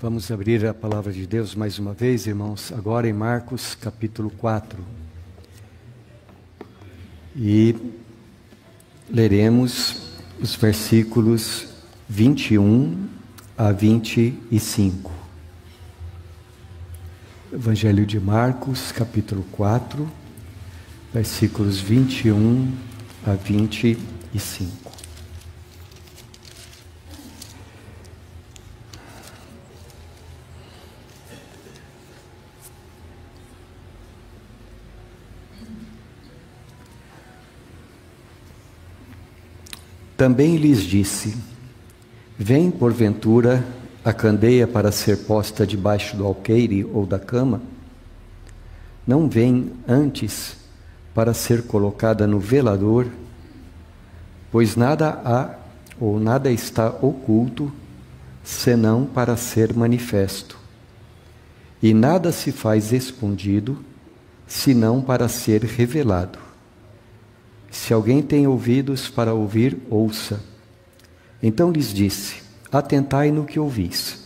Vamos abrir a palavra de Deus mais uma vez, irmãos, agora em Marcos capítulo 4. E leremos os versículos 21 a 25. Evangelho de Marcos, capítulo 4, versículos 21 a 25. Também lhes disse: vem porventura a candeia para ser posta debaixo do alqueire ou da cama? Não vem antes para ser colocada no velador? Pois nada há ou nada está oculto, senão para ser manifesto. E nada se faz escondido, senão para ser revelado. Se alguém tem ouvidos para ouvir, ouça. Então lhes disse: atentai no que ouvis.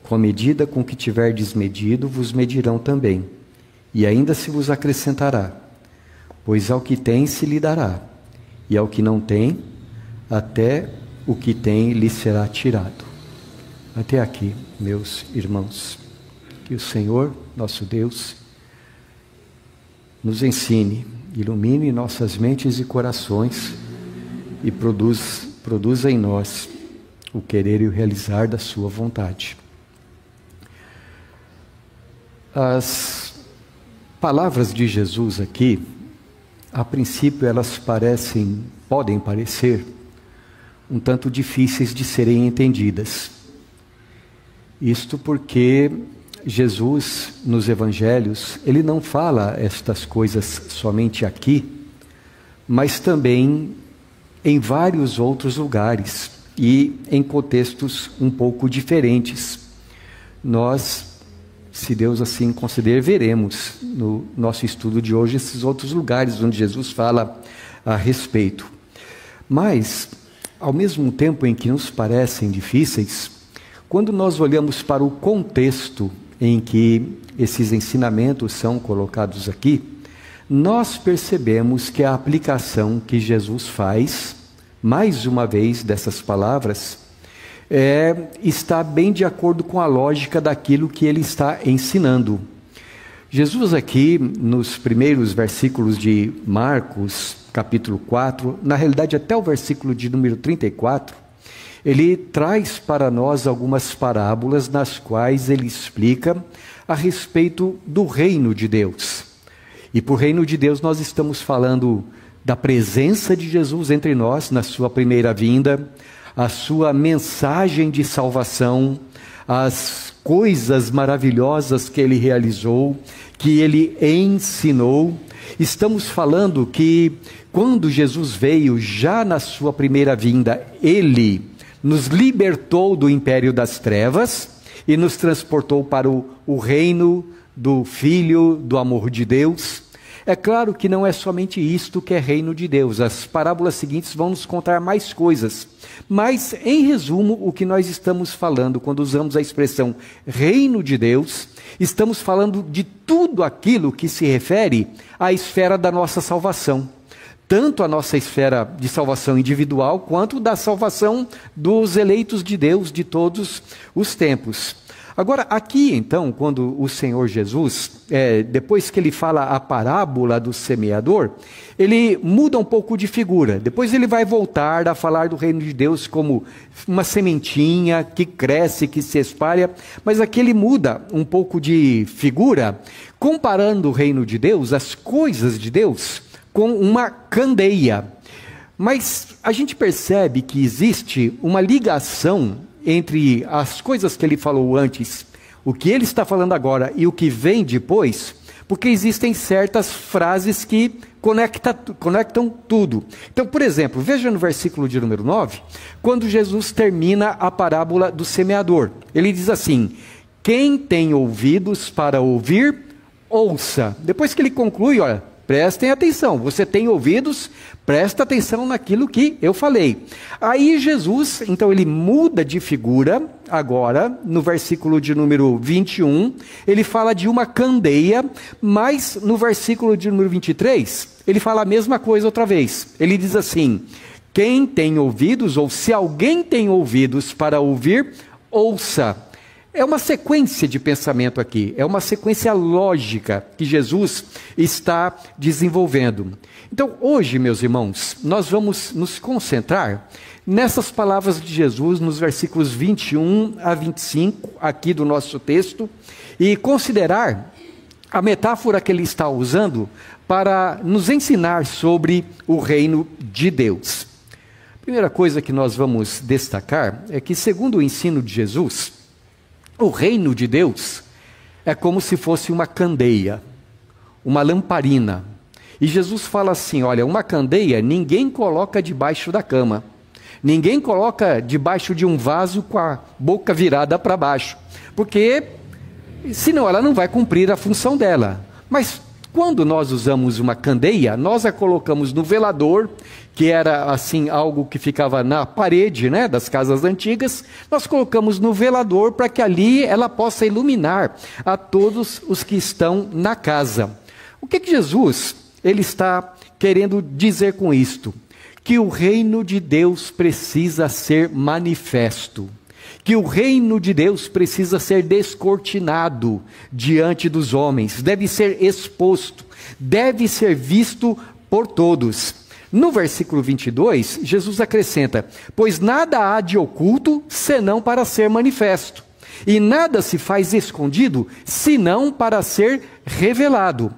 Com a medida com que tiverdes medido, vos medirão também, e ainda se vos acrescentará. Pois ao que tem se lhe dará, e ao que não tem, até o que tem lhe será tirado. Até aqui, meus irmãos. Que o Senhor, nosso Deus, nos ensine, ilumine nossas mentes e corações e produza em nós o querer e o realizar da sua vontade. As palavras de Jesus aqui, a princípio elas podem parecer um tanto difíceis de serem entendidas. Isto porque Jesus, nos evangelhos, ele não fala estas coisas somente aqui, mas também em vários outros lugares e em contextos um pouco diferentes. Nós, se Deus assim conceder, veremos no nosso estudo de hoje esses outros lugares onde Jesus fala a respeito. Mas, ao mesmo tempo em que nos parecem difíceis, quando nós olhamos para o contexto em que esses ensinamentos são colocados aqui, nós percebemos que a aplicação que Jesus faz, mais uma vez, dessas palavras, está bem de acordo com a lógica daquilo que ele está ensinando. Jesus aqui, nos primeiros versículos de Marcos, capítulo 4, na realidade até o versículo de número 34, ele traz para nós algumas parábolas nas quais ele explica a respeito do reino de Deus. E por reino de Deus nós estamos falando da presença de Jesus entre nós na sua primeira vinda, a sua mensagem de salvação, as coisas maravilhosas que ele realizou, que ele ensinou. Estamos falando que quando Jesus veio, já na sua primeira vinda, ele nos libertou do império das trevas e nos transportou para o reino do Filho, do amor de Deus. É claro que não é somente isto que é reino de Deus. As parábolas seguintes vão nos contar mais coisas. Mas, em resumo, o que nós estamos falando, quando usamos a expressão reino de Deus, estamos falando de tudo aquilo que se refere à esfera da nossa salvação. Tanto a nossa esfera de salvação individual, quanto da salvação dos eleitos de Deus de todos os tempos. Agora, aqui então, quando o Senhor Jesus, depois que ele fala a parábola do semeador, ele muda um pouco de figura. Depois ele vai voltar a falar do reino de Deus como uma sementinha que cresce, que se espalha. Mas aqui ele muda um pouco de figura, comparando o reino de Deus, as coisas de Deus, com uma candeia. Mas a gente percebe que existe uma ligação entre as coisas que ele falou antes, o que ele está falando agora e o que vem depois, porque existem certas frases que conectam tudo. Então, por exemplo, veja no versículo de número 9, quando Jesus termina a parábola do semeador. Ele diz assim: quem tem ouvidos para ouvir, ouça. Depois que ele conclui, olha, Prestem atenção, você tem ouvidos, presta atenção naquilo que eu falei. Aí Jesus, então ele muda de figura, agora, no versículo de número 21, ele fala de uma candeia, mas no versículo de número 23, ele fala a mesma coisa outra vez. Ele diz assim: quem tem ouvidos, ou se alguém tem ouvidos para ouvir, ouça. É uma sequência de pensamento aqui, é uma sequência lógica que Jesus está desenvolvendo. Então, hoje, meus irmãos, nós vamos nos concentrar nessas palavras de Jesus, nos versículos 21 a 25, aqui do nosso texto, e considerar a metáfora que ele está usando para nos ensinar sobre o reino de Deus. A primeira coisa que nós vamos destacar é que, segundo o ensino de Jesus, o reino de Deus é como se fosse uma candeia, uma lamparina. E Jesus fala assim: olha, uma candeia ninguém coloca debaixo da cama, ninguém coloca debaixo de um vaso com a boca virada para baixo, porque senão ela não vai cumprir a função dela. Mas quando nós usamos uma candeia, nós a colocamos no velador, que era assim algo que ficava na parede, né, das casas antigas. Nós colocamos no velador para que ali ela possa iluminar a todos os que estão na casa. O que Jesus ele está querendo dizer com isto? Que o reino de Deus precisa ser manifesto, que o reino de Deus precisa ser descortinado diante dos homens, deve ser exposto, deve ser visto por todos. No versículo 22, Jesus acrescenta: pois nada há de oculto, senão para ser manifesto, e nada se faz escondido, senão para ser revelado.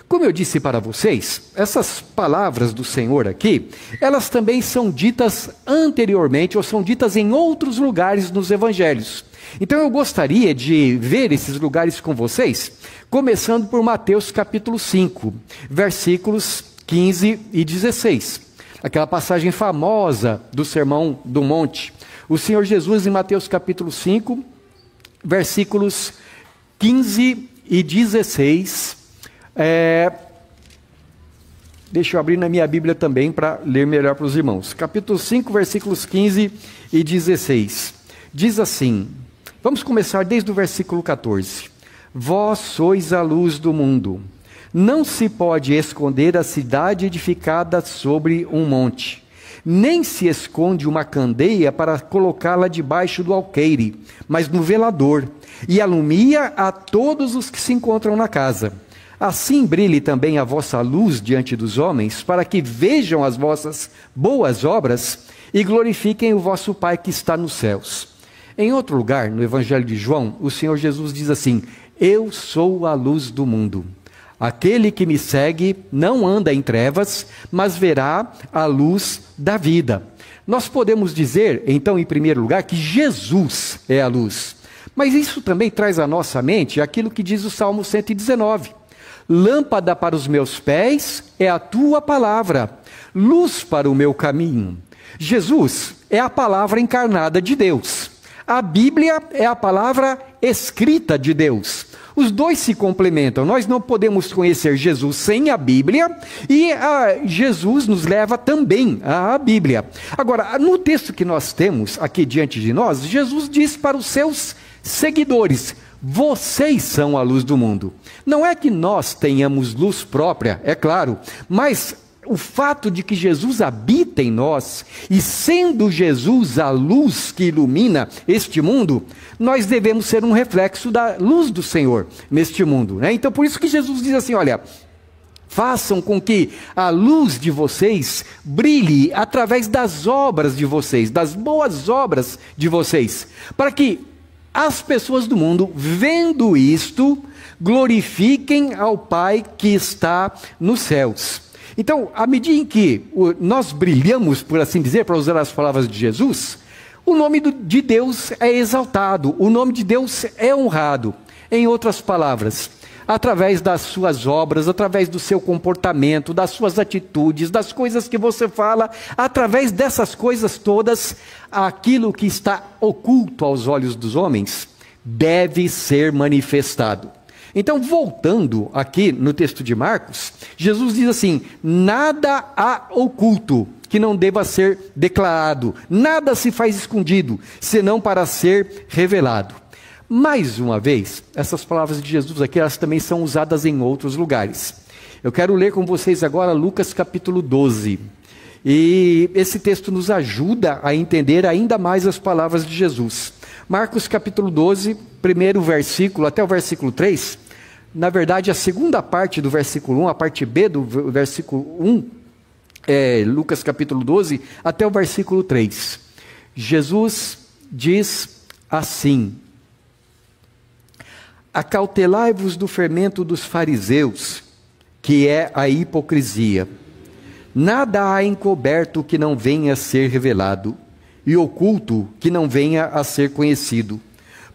Como eu disse para vocês, essas palavras do Senhor aqui, elas também são ditas anteriormente, ou são ditas em outros lugares nos evangelhos. Então eu gostaria de ver esses lugares com vocês, começando por Mateus capítulo 5, versículos 15 e 16. Aquela passagem famosa do Sermão do Monte. O Senhor Jesus, em Mateus capítulo 5, versículos 15 e 16... deixa eu abrir na minha Bíblia também para ler melhor para os irmãos. Capítulo 5, versículos 15 e 16. Diz assim, vamos começar desde o versículo 14. Vós sois a luz do mundo. Não se pode esconder a cidade edificada sobre um monte, nem se esconde uma candeia para colocá-la debaixo do alqueire, mas no velador, e alumia a todos os que se encontram na casa. Assim brilhe também a vossa luz diante dos homens, para que vejam as vossas boas obras e glorifiquem o vosso Pai que está nos céus. Em outro lugar, no Evangelho de João, o Senhor Jesus diz assim: eu sou a luz do mundo. Aquele que me segue não anda em trevas, mas verá a luz da vida. Nós podemos dizer, então, em primeiro lugar, que Jesus é a luz. Mas isso também traz à nossa mente aquilo que diz o Salmo 119. Lâmpada para os meus pés é a tua palavra, luz para o meu caminho. Jesus é a palavra encarnada de Deus. A Bíblia é a palavra escrita de Deus. Os dois se complementam. Nós não podemos conhecer Jesus sem a Bíblia, e Jesus nos leva também à Bíblia. Agora, no texto que nós temos aqui diante de nós, Jesus diz para os seus seguidores: vocês são a luz do mundo. Não é que nós tenhamos luz própria, é claro, mas o fato de que Jesus habita em nós, e sendo Jesus a luz que ilumina este mundo, nós devemos ser um reflexo da luz do Senhor neste mundo, né? Então por isso que Jesus diz assim: olha, façam com que a luz de vocês brilhe através das obras de vocês, das boas obras de vocês, para que as pessoas do mundo, vendo isto, glorifiquem ao Pai que está nos céus. Então, à medida em que nós brilhamos, por assim dizer, para usar as palavras de Jesus, o nome de Deus é exaltado, o nome de Deus é honrado. Em outras palavras, através das suas obras, através do seu comportamento, das suas atitudes, das coisas que você fala, através dessas coisas todas, aquilo que está oculto aos olhos dos homens deve ser manifestado. Então, voltando aqui no texto de Marcos, Jesus diz assim: nada há oculto que não deva ser declarado, nada se faz escondido, senão para ser revelado. Mais uma vez, essas palavras de Jesus aqui, elas também são usadas em outros lugares. Eu quero ler com vocês agora Lucas capítulo 12. E esse texto nos ajuda a entender ainda mais as palavras de Jesus. Marcos capítulo 12, primeiro versículo até o versículo 3. Na verdade, a segunda parte do versículo 1, a parte B do versículo 1, Lucas capítulo 12, até o versículo 3. Jesus diz assim: acautelai-vos do fermento dos fariseus, que é a hipocrisia. Nada há encoberto que não venha a ser revelado, e oculto que não venha a ser conhecido.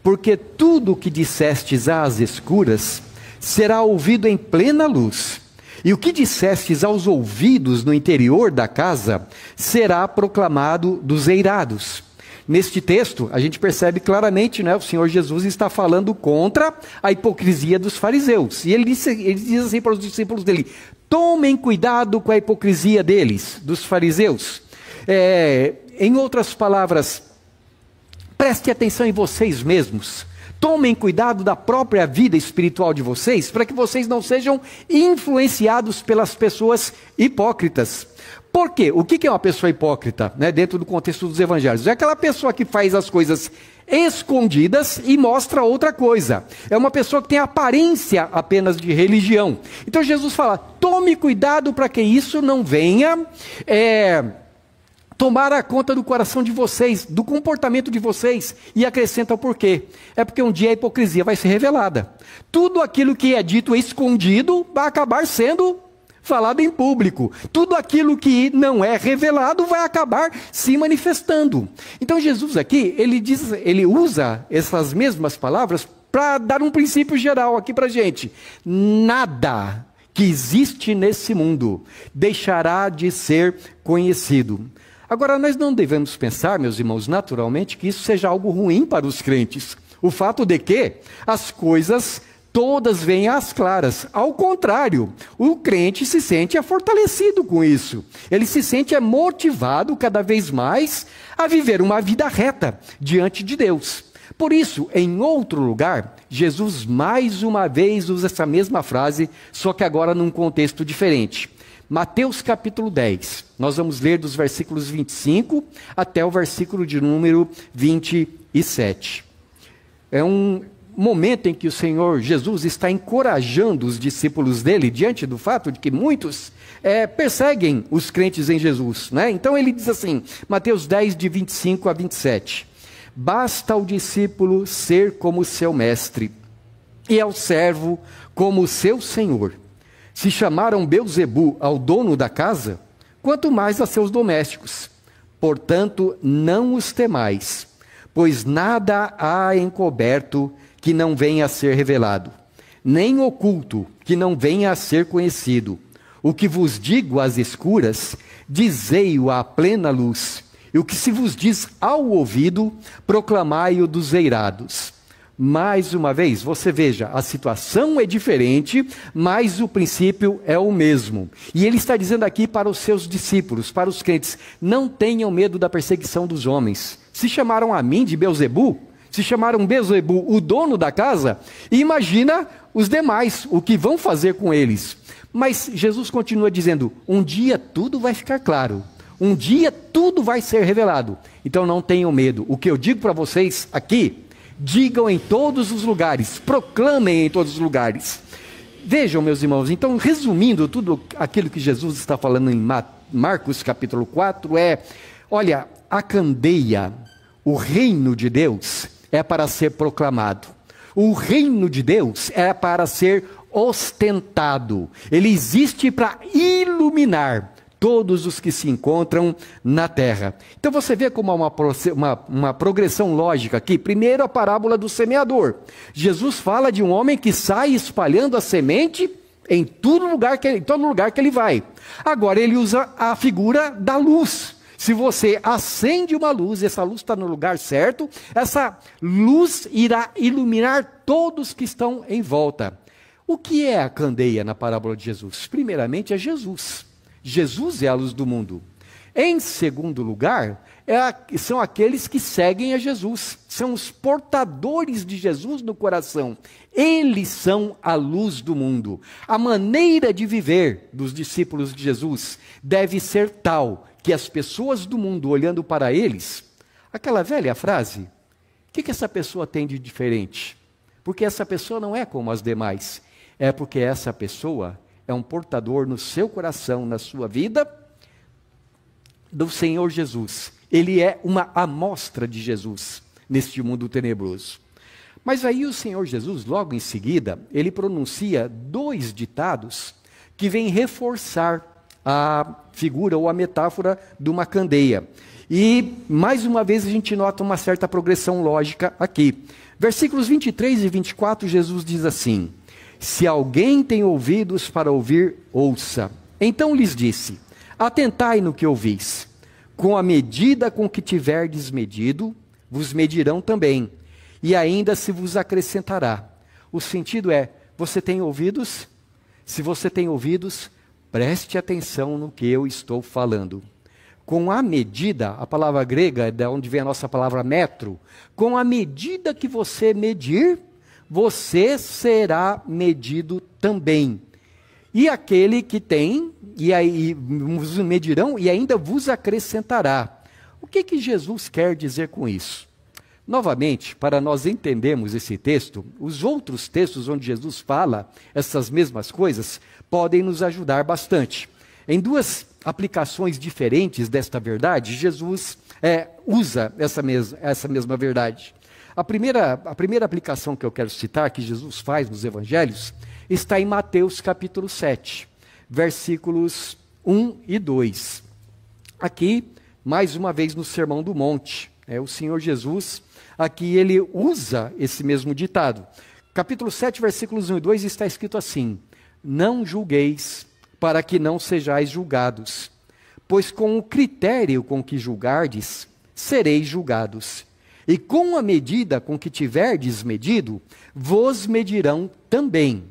Porque tudo o que dissestes às escuras será ouvido em plena luz, e o que dissestes aos ouvidos no interior da casa será proclamado dos eirados. Neste texto, a gente percebe claramente, né, o Senhor Jesus está falando contra a hipocrisia dos fariseus. E ele diz assim para os discípulos dele: tomem cuidado com a hipocrisia deles, dos fariseus. Em outras palavras, preste atenção em vocês mesmos. Tomem cuidado da própria vida espiritual de vocês, para que vocês não sejam influenciados pelas pessoas hipócritas. Por quê? O que é uma pessoa hipócrita, né, dentro do contexto dos evangelhos? É aquela pessoa que faz as coisas escondidas e mostra outra coisa. É uma pessoa que tem aparência apenas de religião. Então Jesus fala: tome cuidado para que isso não venha tomar a conta do coração de vocês, do comportamento de vocês. E acrescenta o porquê. É porque um dia a hipocrisia vai ser revelada. Tudo aquilo que é dito escondido vai acabar sendo falado em público. Tudo aquilo que não é revelado vai acabar se manifestando. Então Jesus aqui, ele usa essas mesmas palavras para dar um princípio geral aqui para a gente. Nada que existe nesse mundo deixará de ser conhecido. Agora, nós não devemos pensar, meus irmãos, naturalmente, que isso seja algo ruim para os crentes. O fato de que as coisas todas vêm às claras. Ao contrário, o crente se sente fortalecido com isso. Ele se sente motivado cada vez mais a viver uma vida reta diante de Deus. Por isso, em outro lugar, Jesus mais uma vez usa essa mesma frase, só que agora num contexto diferente. Mateus capítulo 10, nós vamos ler dos versículos 25 até o versículo de número 27. É um momento em que o Senhor Jesus está encorajando os discípulos dele, diante do fato de que muitos perseguem os crentes em Jesus, né? Então ele diz assim, Mateus 10, de 25 a 27. Basta ao discípulo ser como seu mestre, e ao servo como seu senhor. Se chamaram Belzebu ao dono da casa, quanto mais a seus domésticos. Portanto, não os temais, pois nada há encoberto que não venha a ser revelado, nem oculto que não venha a ser conhecido. O que vos digo às escuras, dizei-o à plena luz, e o que se vos diz ao ouvido, proclamai-o dos eirados. Mais uma vez, você veja, a situação é diferente, mas o princípio é o mesmo. E ele está dizendo aqui para os seus discípulos, para os crentes: não tenham medo da perseguição dos homens. Se chamaram a mim de Belzebu, se chamaram Belzebu o dono da casa, e imagina os demais, o que vão fazer com eles. Mas Jesus continua dizendo: um dia tudo vai ficar claro, um dia tudo vai ser revelado. Então não tenham medo. O que eu digo para vocês aqui, digam em todos os lugares, proclamem em todos os lugares. Vejam, meus irmãos, então, resumindo tudo aquilo que Jesus está falando em Marcos capítulo 4, olha, a candeia, o reino de Deus é para ser proclamado. O reino de Deus é para ser ostentado. Ele existe para iluminar todos os que se encontram na terra. Então você vê como há uma progressão lógica aqui. Primeiro, a parábola do semeador. Jesus fala de um homem que sai espalhando a semente em todo lugar que ele vai. Agora ele usa a figura da luz. Se você acende uma luz, essa luz está no lugar certo, essa luz irá iluminar todos que estão em volta. O que é a candeia na parábola de Jesus? Primeiramente é Jesus. Jesus é a luz do mundo. Em segundo lugar, são aqueles que seguem a Jesus. São os portadores de Jesus no coração. Eles são a luz do mundo. A maneira de viver dos discípulos de Jesus deve ser tal que as pessoas do mundo, olhando para eles, aquela velha frase, o que essa pessoa tem de diferente? Porque essa pessoa não é como as demais. É porque essa pessoa é um portador no seu coração, na sua vida, do Senhor Jesus. Ele é uma amostra de Jesus neste mundo tenebroso. Mas aí o Senhor Jesus, logo em seguida, ele pronuncia 2 ditados que vêm reforçar a figura ou a metáfora de uma candeia. E, mais uma vez, a gente nota uma certa progressão lógica aqui. Versículos 23 e 24, Jesus diz assim: se alguém tem ouvidos para ouvir, ouça. Então lhes disse: atentai no que ouvis. Com a medida com que tiverdes medido, vos medirão também, e ainda se vos acrescentará. O sentido é, você tem ouvidos? Se você tem ouvidos, preste atenção no que eu estou falando. Com a medida, a palavra grega, é de onde vem a nossa palavra metro, com a medida que você medir, você será medido também. E aquele que tem, e aí vos medirão, e ainda vos acrescentará. O que Jesus quer dizer com isso? Novamente, para nós entendermos esse texto, os outros textos onde Jesus fala essas mesmas coisas, podem nos ajudar bastante. Em 2 aplicações diferentes desta verdade, Jesus usa essa mesma verdade. A primeira aplicação que eu quero citar, que Jesus faz nos evangelhos, está em Mateus capítulo 7, versículos 1 e 2. Aqui, mais uma vez no Sermão do Monte, o Senhor Jesus, aqui ele usa esse mesmo ditado. Capítulo 7, versículos 1 e 2 está escrito assim: não julgueis, para que não sejais julgados, pois com o critério com que julgardes, sereis julgados. E com a medida com que tiverdes medido, vos medirão também.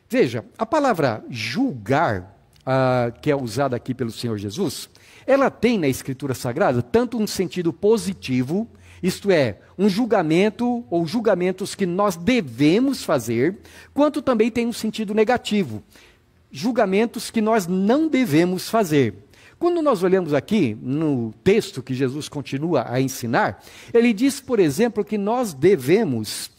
Veja, a palavra julgar, que é usada aqui pelo Senhor Jesus, ela tem na Escritura Sagrada tanto um sentido positivo, isto é, um julgamento ou julgamentos que nós devemos fazer, quanto também tem um sentido negativo, julgamentos que nós não devemos fazer. Quando nós olhamos aqui no texto que Jesus continua a ensinar, ele diz, por exemplo, que nós devemos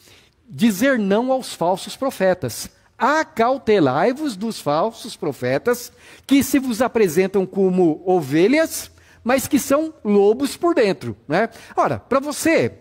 dizer não aos falsos profetas. Acautelai-vos dos falsos profetas, que se vos apresentam como ovelhas, mas que são lobos por dentro, né? Ora, para você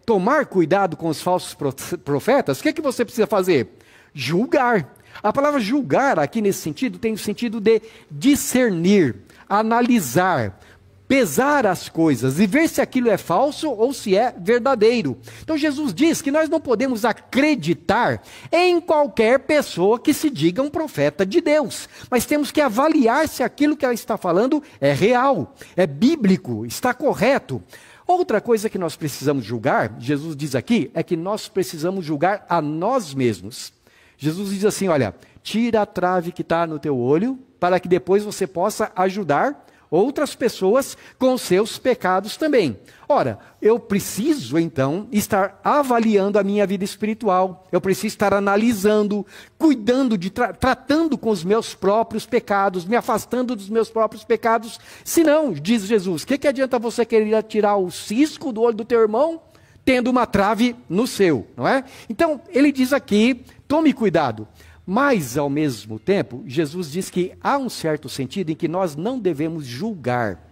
tomar cuidado com os falsos profetas, o que você precisa fazer? Julgar. A palavra julgar aqui nesse sentido tem o sentido de discernir, analisar, pesar as coisas e ver se aquilo é falso ou se é verdadeiro. Então Jesus diz que nós não podemos acreditar em qualquer pessoa que se diga um profeta de Deus, mas temos que avaliar se aquilo que ela está falando é real, é bíblico, está correto. Outra coisa que nós precisamos julgar, Jesus diz aqui, é que nós precisamos julgar a nós mesmos. Jesus diz assim, olha, tira a trave que está no teu olho, para que depois você possa ajudar outras pessoas com seus pecados também. Ora, eu preciso então estar avaliando a minha vida espiritual, eu preciso estar analisando, cuidando, tratando com os meus próprios pecados, me afastando dos meus próprios pecados. Senão, diz Jesus, o que adianta você querer tirar o cisco do olho do teu irmão, tendo uma trave no seu, não é? Então, ele diz aqui, tome cuidado. Mas, ao mesmo tempo, Jesus diz que há um certo sentido em que nós não devemos julgar.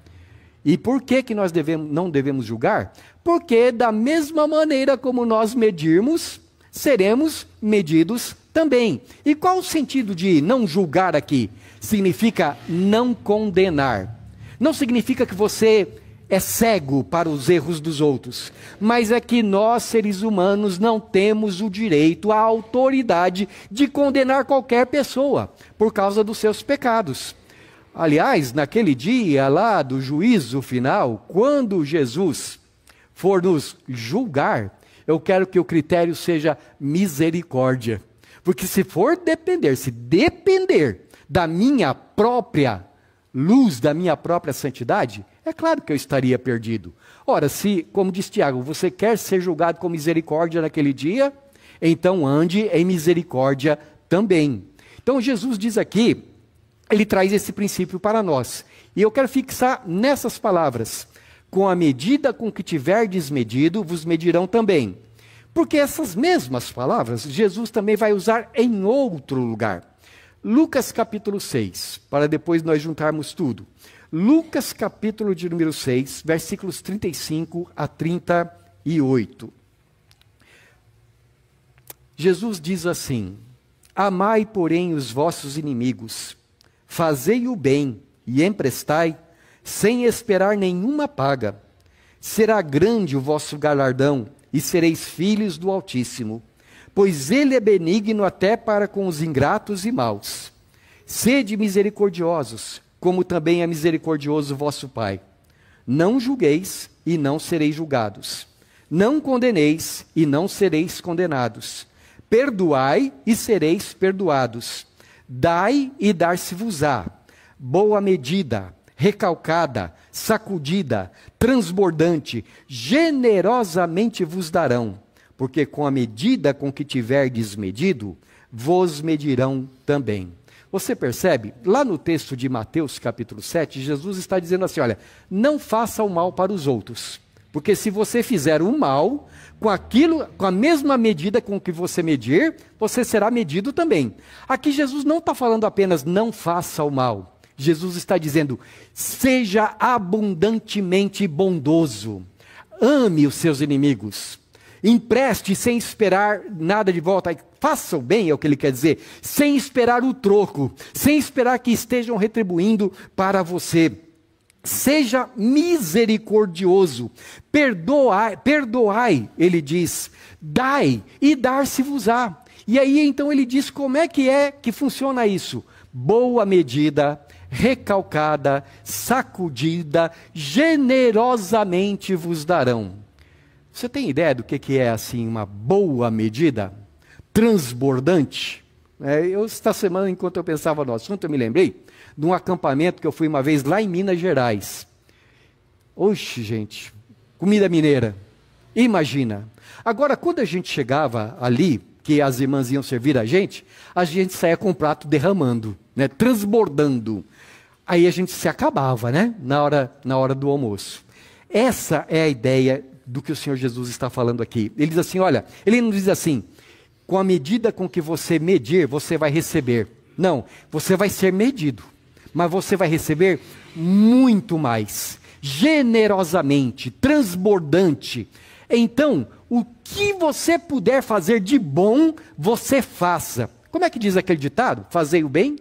E por que nós não devemos julgar? Porque da mesma maneira como nós medirmos, seremos medidos também. E qual o sentido de não julgar aqui? Significa não condenar. Não significa que você é cego para os erros dos outros, mas é que nós, seres humanos, não temos o direito, a autoridade de condenar qualquer pessoa por causa dos seus pecados. Aliás, naquele dia lá do juízo final, quando Jesus for nos julgar, eu quero que o critério seja misericórdia. Porque se depender da minha própria luz, da minha própria santidade, é claro que eu estaria perdido. Ora, se, como diz Tiago, você quer ser julgado com misericórdia naquele dia, então ande em misericórdia também. Então Jesus diz aqui, ele traz esse princípio para nós. E eu quero fixar nessas palavras: com a medida com que tiverdes medido, vos medirão também. Porque essas mesmas palavras, Jesus também vai usar em outro lugar. Lucas capítulo 6, para depois nós juntarmos tudo. Lucas capítulo de número 6, versículos 35 a 38. Jesus diz assim: amai, porém, os vossos inimigos, fazei o bem e emprestai, sem esperar nenhuma paga. Será grande o vosso galardão, e sereis filhos do Altíssimo, pois ele é benigno até para com os ingratos e maus. Sede misericordiosos, como também é misericordioso vosso Pai. Não julgueis, e não sereis julgados. Não condeneis, e não sereis condenados. Perdoai, e sereis perdoados. Dai, e dar-se-vos-á. Boa medida, recalcada, sacudida, transbordante, generosamente vos darão, porque com a medida com que tiverdes medido, vos medirão também. Você percebe? Lá no texto de Mateus capítulo 7, Jesus está dizendo assim, olha, não faça o mal para os outros, porque se você fizer o mal, com a mesma medida com que você medir, você será medido também. Aqui Jesus não está falando apenas não faça o mal. Jesus está dizendo, seja abundantemente bondoso, ame os seus inimigos, empreste sem esperar nada de volta, faça o bem, é o que ele quer dizer, sem esperar o troco, sem esperar que estejam retribuindo para você. Seja misericordioso, perdoai, ele diz, dai e dar-se-vos-á. E aí então ele diz como é que funciona isso? Boa medida, recalcada, sacudida, generosamente vos darão. Você tem ideia do que é assim uma boa medida? Transbordante? Esta semana, enquanto eu pensava no assunto, eu me lembrei de um acampamento que eu fui uma vez lá em Minas Gerais. Oxe, gente, comida mineira. Imagina. Agora, quando a gente chegava ali, que as irmãs iam servir a gente saía com o prato derramando, né, transbordando. Aí a gente se acabava, né, na hora do almoço. Essa é a ideia do que o Senhor Jesus está falando aqui. Ele diz assim, olha, ele não diz assim, com a medida com que você medir, você vai receber. Não, você vai ser medido, mas você vai receber muito mais, generosamente, transbordante. Então, o que você puder fazer de bom, você faça. Como é que diz aquele ditado? Fazei o bem,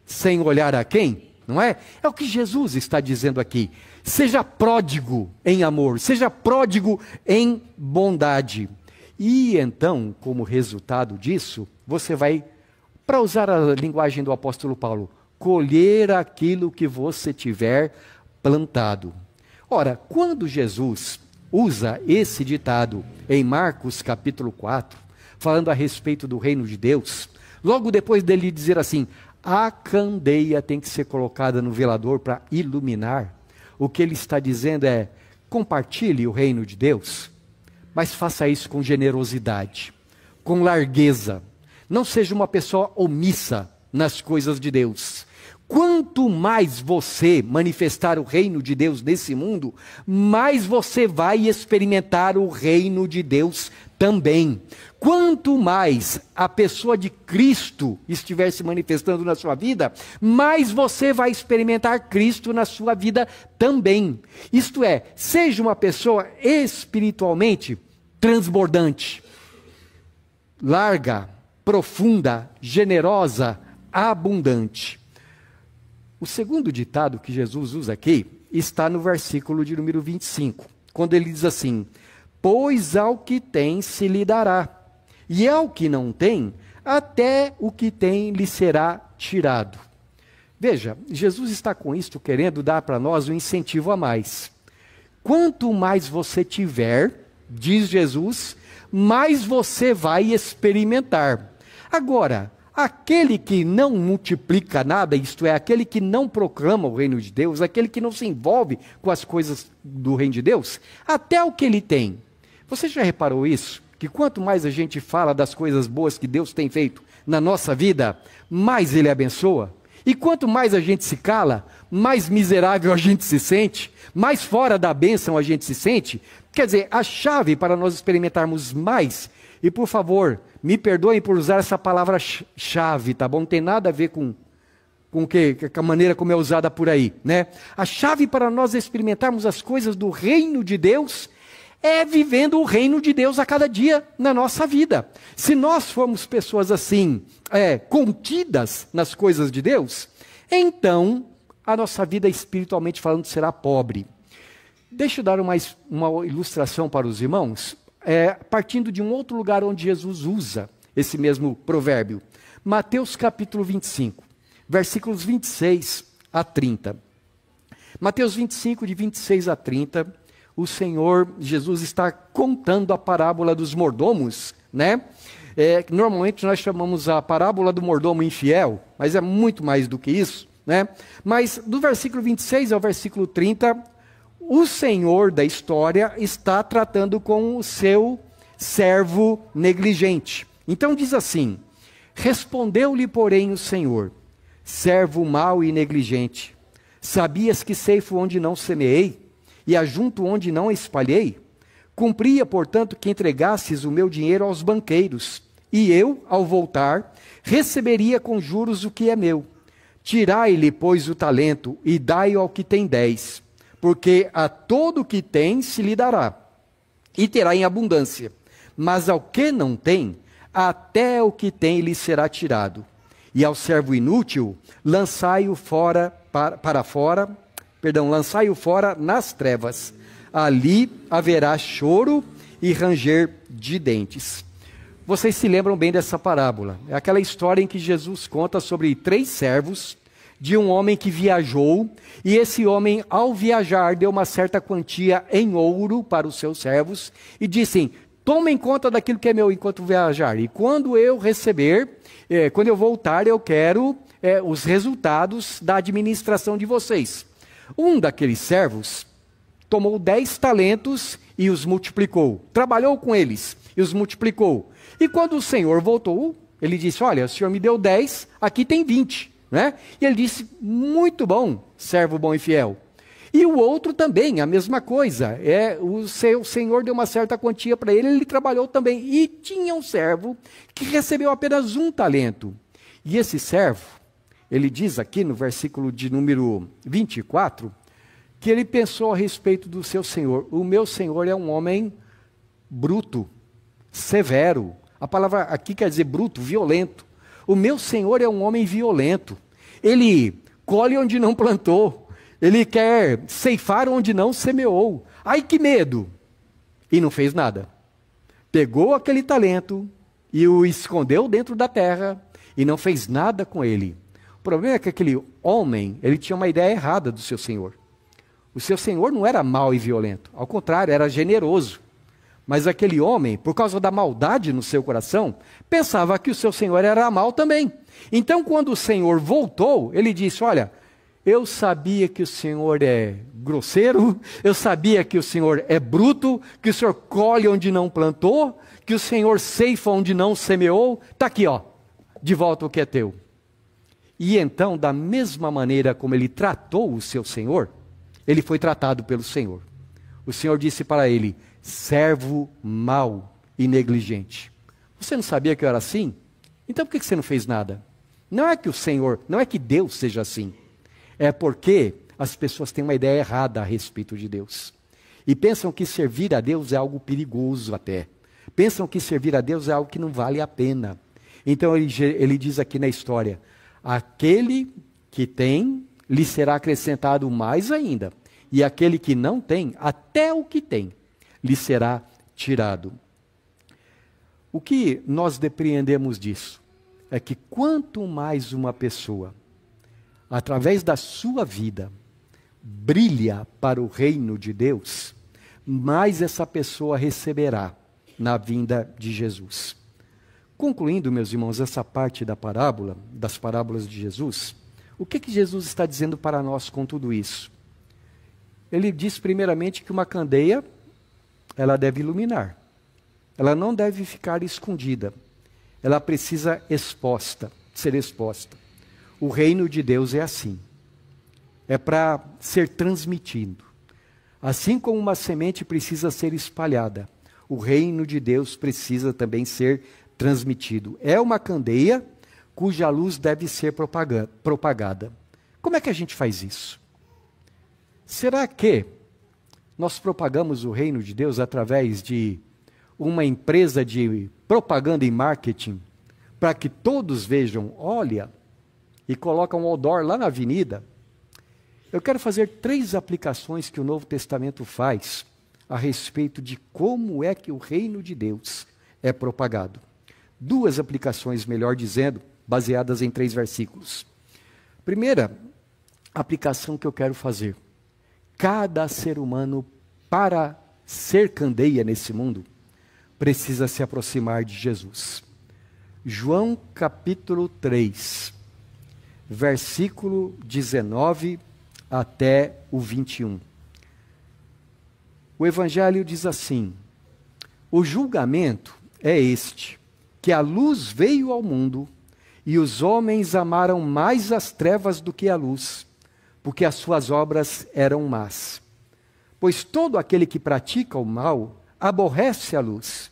sem olhar a quem? Não é? É o que Jesus está dizendo aqui. Seja pródigo em amor, seja pródigo em bondade. E então, como resultado disso, você vai, para usar a linguagem do apóstolo Paulo, colher aquilo que você tiver plantado. Ora, quando Jesus usa esse ditado em Marcos capítulo 4, falando a respeito do reino de Deus, logo depois dele dizer assim, a candeia tem que ser colocada no velador para iluminar, o que ele está dizendo é, compartilhe o reino de Deus, mas faça isso com generosidade, com largueza. Não seja uma pessoa omissa nas coisas de Deus. Quanto mais você manifestar o reino de Deus nesse mundo, mais você vai experimentar o reino de Deus também. Quanto mais a pessoa de Cristo estiver se manifestando na sua vida, mais você vai experimentar Cristo na sua vida também. Isto é, seja uma pessoa espiritualmente transbordante, larga, profunda, generosa, abundante. O segundo ditado que Jesus usa aqui está no versículo de número 25, quando ele diz assim, pois ao que tem se lhe dará, e ao que não tem, até o que tem lhe será tirado. Veja, Jesus está com isto querendo dar para nós um incentivo a mais. Quanto mais você tiver, diz Jesus, mais você vai experimentar. Agora, aquele que não multiplica nada, isto é, aquele que não proclama o reino de Deus, aquele que não se envolve com as coisas do reino de Deus, até o que ele tem. Você já reparou isso? Que quanto mais a gente fala das coisas boas que Deus tem feito na nossa vida, mais Ele abençoa. E quanto mais a gente se cala, mais miserável a gente se sente, mais fora da bênção a gente se sente. Quer dizer, a chave para nós experimentarmos mais, e por favor, me perdoem por usar essa palavra chave, tá bom? Não tem nada a ver com a maneira como é usada por aí, né? A chave para nós experimentarmos as coisas do reino de Deus é vivendo o reino de Deus a cada dia na nossa vida. Se nós formos pessoas assim, contidas nas coisas de Deus, então a nossa vida espiritualmente falando será pobre. Deixa eu dar uma ilustração para os irmãos, partindo de um outro lugar onde Jesus usa esse mesmo provérbio. Mateus capítulo 25, versículos 26 a 30. Mateus 25, de 26 a 30, o Senhor Jesus está contando a parábola dos mordomos, né? Normalmente nós chamamos a parábola do mordomo infiel, mas é muito mais do que isso, né? Mas do versículo 26 ao versículo 30, o Senhor da história está tratando com o seu servo negligente. Então diz assim: respondeu-lhe, porém, o Senhor: servo mau e negligente, sabias que ceifo onde não semeei, e ajunto onde não espalhei? Cumpria, portanto, que entregasses o meu dinheiro aos banqueiros, e eu, ao voltar, receberia com juros o que é meu. Tirai-lhe, pois, o talento, e dai-o ao que tem 10, porque a todo o que tem se lhe dará, e terá em abundância. Mas ao que não tem, até o que tem lhe será tirado. E ao servo inútil, lançai-o fora lançai-o fora nas trevas. Ali haverá choro e ranger de dentes. Vocês se lembram bem dessa parábola? É aquela história em que Jesus conta sobre 3 servos de um homem que viajou, e esse homem, ao viajar, deu uma certa quantia em ouro para os seus servos, e disse: tomem conta daquilo que é meu enquanto viajar, e quando eu receber, quando eu voltar, eu quero os resultados da administração de vocês. Um daqueles servos tomou 10 talentos e os multiplicou. Trabalhou com eles e os multiplicou. E quando o Senhor voltou, ele disse: olha, o Senhor me deu 10, aqui tem 20. Né? E ele disse: muito bom, servo bom e fiel. E o outro também, a mesma coisa. O Senhor deu uma certa quantia para ele, ele trabalhou também. E tinha um servo que recebeu apenas 1 talento. E esse servo, ele diz aqui no versículo de número 24, que ele pensou a respeito do seu senhor: o meu senhor é um homem bruto, severo. A palavra aqui quer dizer bruto, violento. O meu senhor é um homem violento. Ele colhe onde não plantou. Ele quer ceifar onde não semeou. Ai, que medo! E não fez nada. Pegou aquele talento e o escondeu dentro da terra e não fez nada com ele. O problema é que aquele homem, ele tinha uma ideia errada do seu senhor. O seu senhor não era mau e violento, ao contrário, era generoso. Mas aquele homem, por causa da maldade no seu coração, pensava que o seu senhor era mau também. Então, quando o Senhor voltou, ele disse: olha, eu sabia que o Senhor é grosseiro, eu sabia que o Senhor é bruto, que o Senhor colhe onde não plantou, que o Senhor ceifa onde não semeou. Está aqui, ó, de volta o que é teu. E então, da mesma maneira como ele tratou o seu senhor, ele foi tratado pelo Senhor. O Senhor disse para ele: servo mau e negligente. Você não sabia que eu era assim? Então por que você não fez nada? Não é que o Senhor, não é que Deus seja assim. É porque as pessoas têm uma ideia errada a respeito de Deus. E pensam que servir a Deus é algo perigoso até. Pensam que servir a Deus é algo que não vale a pena. Então ele diz aqui na história: aquele que tem, lhe será acrescentado mais ainda. E aquele que não tem, até o que tem, lhe será tirado. O que nós depreendemos disso é que quanto mais uma pessoa, através da sua vida, brilha para o reino de Deus, mais essa pessoa receberá na vinda de Jesus. Concluindo, meus irmãos, essa parte da parábola, das parábolas de Jesus, o que Jesus está dizendo para nós com tudo isso? Ele diz primeiramente que uma candeia, ela deve iluminar. Ela não deve ficar escondida. Ela precisa ser exposta. O reino de Deus é assim. É para ser transmitido. Assim como uma semente precisa ser espalhada, o reino de Deus precisa também ser transmitido. É uma candeia cuja luz deve ser propagada. Como é que a gente faz isso? Será que nós propagamos o reino de Deus através de uma empresa de propaganda e marketing para que todos vejam, olha, e colocam um outdoor lá na avenida? Eu quero fazer 3 aplicações que o Novo Testamento faz a respeito de como é que o reino de Deus é propagado. 2 aplicações, melhor dizendo, baseadas em 3 versículos. Primeira aplicação que eu quero fazer. Cada ser humano, para ser candeia nesse mundo, precisa se aproximar de Jesus. João capítulo 3, versículo 19 até o 21. O Evangelho diz assim: o julgamento é este, que a luz veio ao mundo, e os homens amaram mais as trevas do que a luz, porque as suas obras eram más. Pois todo aquele que pratica o mal aborrece a luz,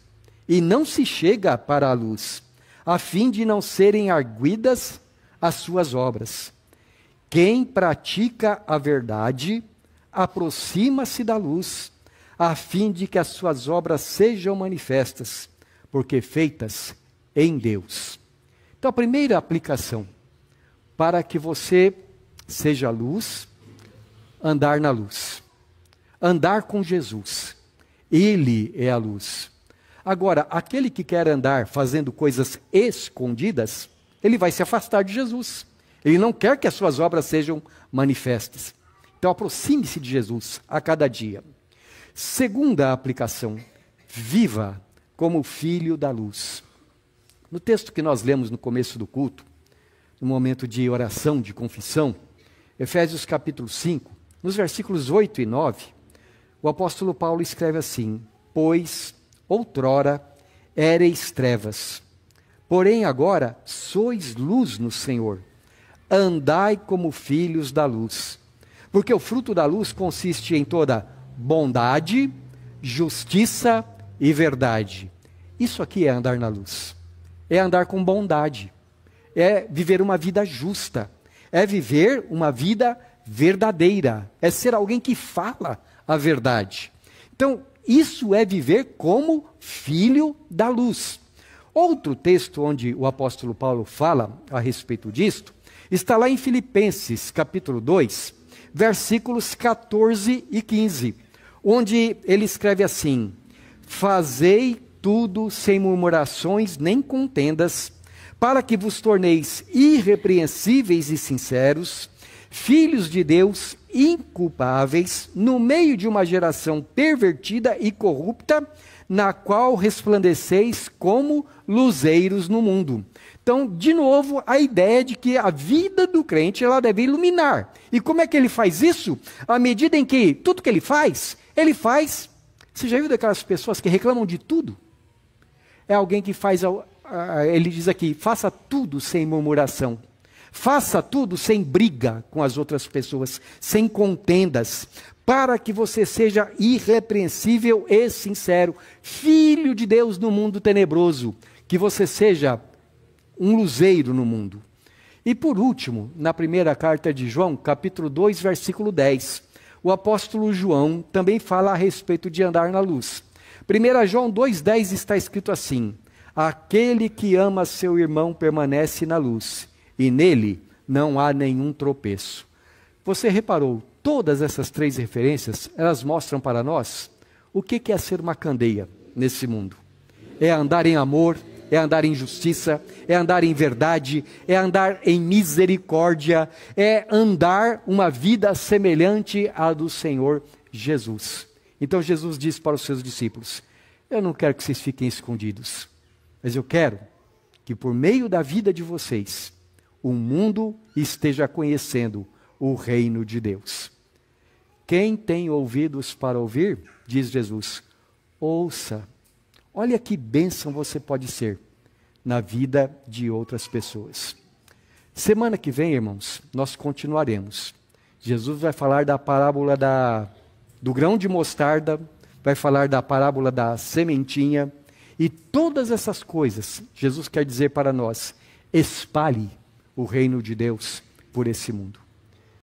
e não se chega para a luz, a fim de não serem arguidas as suas obras. Quem pratica a verdade aproxima-se da luz, a fim de que as suas obras sejam manifestas, porque feitas em Deus. Então, a primeira aplicação, para que você seja luz, andar na luz. Andar com Jesus. Ele é a luz. Agora, aquele que quer andar fazendo coisas escondidas, ele vai se afastar de Jesus. Ele não quer que as suas obras sejam manifestas. Então, aproxime-se de Jesus a cada dia. Segunda aplicação, viva como filho da luz. No texto que nós lemos no começo do culto, no momento de oração, de confissão, Efésios capítulo 5, nos versículos 8 e 9, o apóstolo Paulo escreve assim: pois, outrora, éreis trevas, porém agora sois luz no Senhor. Andai como filhos da luz, porque o fruto da luz consiste em toda bondade, justiça e verdade. Isso aqui é andar na luz. É andar com bondade. É viver uma vida justa. É viver uma vida verdadeira. É ser alguém que fala a verdade. Então, isso é viver como filho da luz. Outro texto onde o apóstolo Paulo fala a respeito disto, está lá em Filipenses, capítulo 2, versículos 14 e 15, onde ele escreve assim: fazei tudo sem murmurações nem contendas, para que vos torneis irrepreensíveis e sinceros, filhos de Deus inculpáveis, no meio de uma geração pervertida e corrupta, na qual resplandeceis como luzeiros no mundo. Então, de novo, a ideia de que a vida do crente ela deve iluminar. E como é que ele faz isso? À medida em que tudo que ele faz. Você já viu daquelas pessoas que reclamam de tudo? É alguém que faz, ele diz aqui, faça tudo sem murmuração. Faça tudo sem briga com as outras pessoas, sem contendas, para que você seja irrepreensível e sincero, filho de Deus no mundo tenebroso, que você seja um luzeiro no mundo. E por último, na primeira carta de João, capítulo 2, versículo 10, o apóstolo João também fala a respeito de andar na luz. 1 João 2,10 está escrito assim: aquele que ama seu irmão permanece na luz, e nele não há nenhum tropeço. Você reparou, todas essas 3 referências, elas mostram para nós o que é ser uma candeia nesse mundo. É andar em amor, é andar em justiça, é andar em verdade, é andar em misericórdia, é andar uma vida semelhante à do Senhor Jesus. Então Jesus disse para os seus discípulos: eu não quero que vocês fiquem escondidos, mas eu quero que por meio da vida de vocês, o mundo esteja conhecendo o reino de Deus. Quem tem ouvidos para ouvir, diz Jesus, ouça. Olha que bênção você pode ser na vida de outras pessoas. Semana que vem, irmãos, nós continuaremos. Jesus vai falar da parábola do grão de mostarda, vai falar da parábola da sementinha, e todas essas coisas, Jesus quer dizer para nós, espalhe o reino de Deus por esse mundo.